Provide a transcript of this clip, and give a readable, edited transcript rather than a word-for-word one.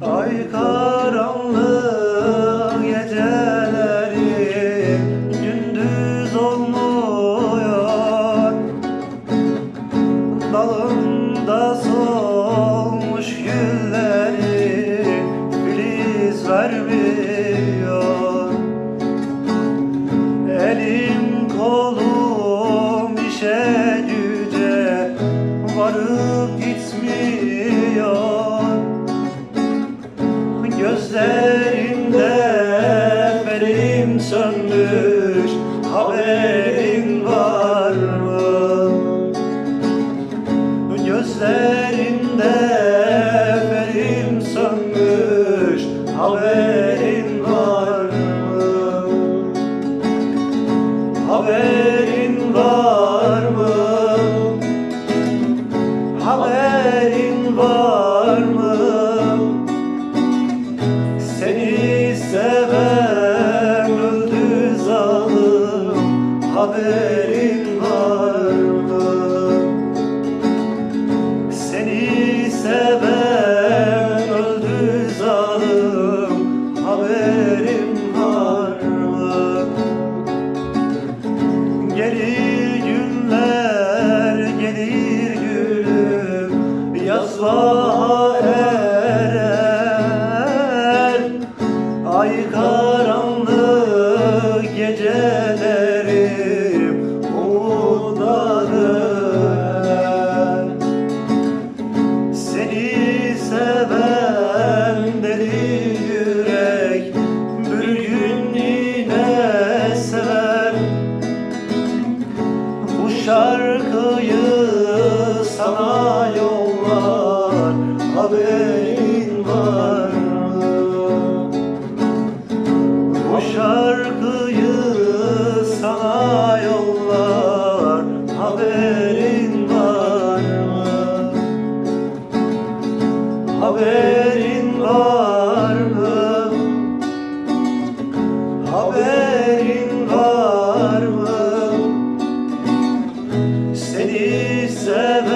Ay karanlık geceleri gündüz olmuyor. Dalında solmuş gülleri filiz vermiyor. Elim kolum işe güce varıp gitmiyor. Gözlerinde ferim sönmüş, haberin var mı? Gözlerinde ferim sönmüş, haberin var mı? Haberin var mı? Haberin var mı? Seni seven öldü zalim, haberin var mı? Seni seven öldü zalim, haberin var mı? Gelir günler, gelir gülüm, yaz bahar erer. Ay karanlık gecelerim umutla döner. Seni seven deli yürek bir gün yine sever. Bu şarkıyı sana yollar, haberin var mı? Bu şarkıyı sana yollar, haberin var mı? Haberin var mı? Haberin var mı? Seni seven